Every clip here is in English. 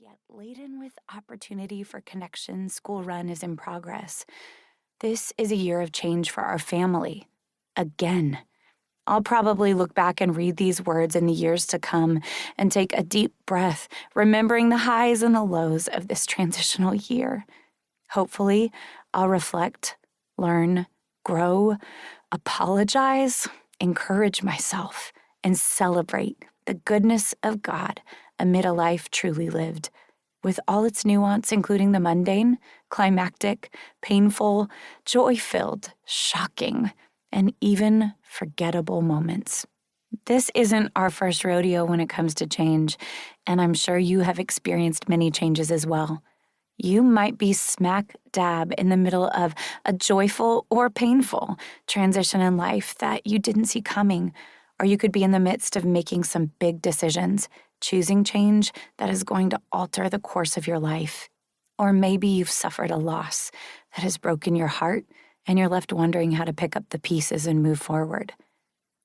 yet laden with opportunity for connection, school run is in progress. This is a year of change for our family. Again. I'll probably look back and read these words in the years to come and take a deep breath, remembering the highs and the lows of this transitional year. Hopefully, I'll reflect, learn, grow, apologize, encourage myself, and celebrate the goodness of God amid a life truly lived, with all its nuance, including the mundane, climactic, painful, joy-filled, shocking, and even forgettable moments. This isn't our first rodeo when it comes to change, and I'm sure you have experienced many changes as well. You might be smack dab in the middle of a joyful or painful transition in life that you didn't see coming, or you could be in the midst of making some big decisions, choosing change that is going to alter the course of your life. Or maybe you've suffered a loss that has broken your heart and you're left wondering how to pick up the pieces and move forward.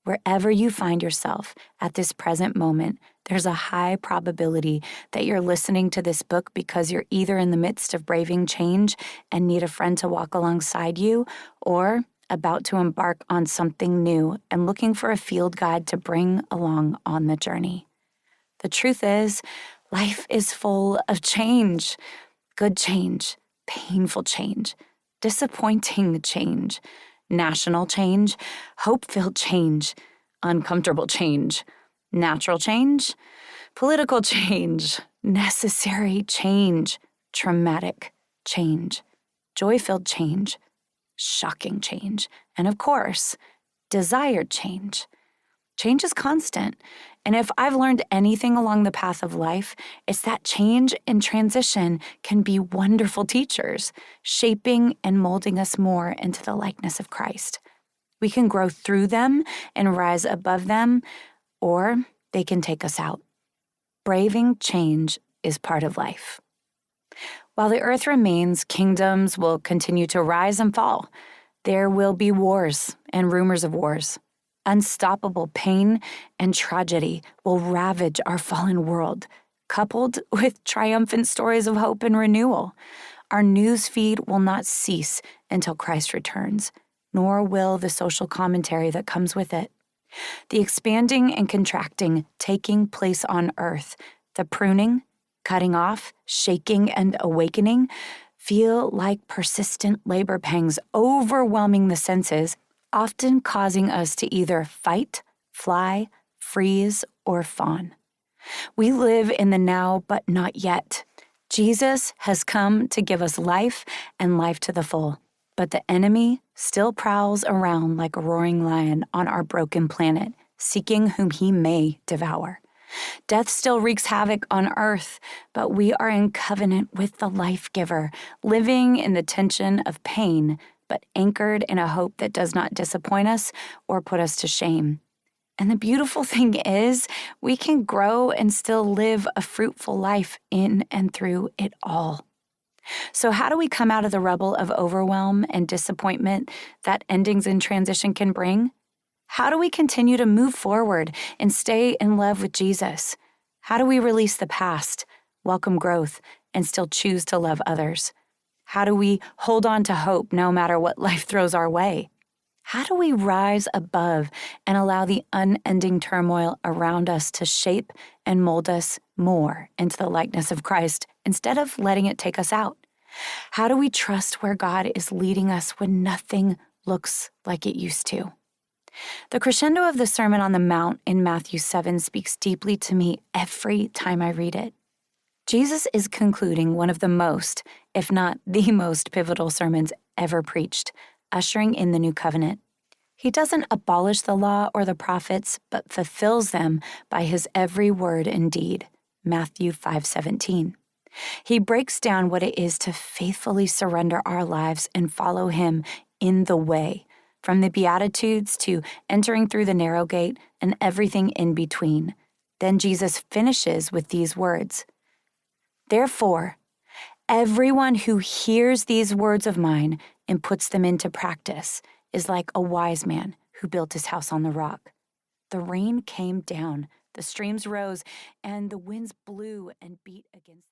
Wherever you find yourself at this present moment, there's a high probability that you're listening to this book because you're either in the midst of braving change and need a friend to walk alongside you, or about to embark on something new and looking for a field guide to bring along on the journey. The truth is, life is full of change. Good change, painful change, disappointing change, national change, hope-filled change, uncomfortable change, natural change, political change, necessary change, traumatic change, joy-filled change, shocking change, and of course, desired change. Change is constant, and if I've learned anything along the path of life, it's that change and transition can be wonderful teachers, shaping and molding us more into the likeness of Christ. We can grow through them and rise above them, or they can take us out. Braving change is part of life. While the earth remains, kingdoms will continue to rise and fall. There will be wars and rumors of wars. Unstoppable pain and tragedy will ravage our fallen world, coupled with triumphant stories of hope and renewal. Our news feed will not cease until Christ returns, nor will the social commentary that comes with it. The expanding and contracting taking place on earth, the pruning, cutting off, shaking, and awakening feel like persistent labor pangs overwhelming the senses, often causing us to either fight, fly, freeze, or fawn. We live in the now, but not yet. Jesus has come to give us life and life to the full, but the enemy still prowls around like a roaring lion on our broken planet, seeking whom he may devour. Death still wreaks havoc on earth, but we are in covenant with the life giver, living in the tension of pain, but anchored in a hope that does not disappoint us or put us to shame. And the beautiful thing is, we can grow and still live a fruitful life in and through it all. So how do we come out of the rubble of overwhelm and disappointment that endings in transition can bring? How do we continue to move forward and stay in love with Jesus? How do we release the past, welcome growth, and still choose to love others? How do we hold on to hope no matter what life throws our way? How do we rise above and allow the unending turmoil around us to shape and mold us more into the likeness of Christ instead of letting it take us out? How do we trust where God is leading us when nothing looks like it used to? The crescendo of the Sermon on the Mount in Matthew 7 speaks deeply to me every time I read it. Jesus is concluding one of the most, if not the most pivotal sermons ever preached, ushering in the new covenant. He doesn't abolish the law or the prophets, but fulfills them by his every word and deed. Matthew 5:17. He breaks down what it is to faithfully surrender our lives and follow him in the way, from the Beatitudes to entering through the narrow gate and everything in between. Then Jesus finishes with these words, "Therefore, everyone who hears these words of mine and puts them into practice is like a wise man who built his house on the rock. The rain came down, the streams rose, and the winds blew and beat against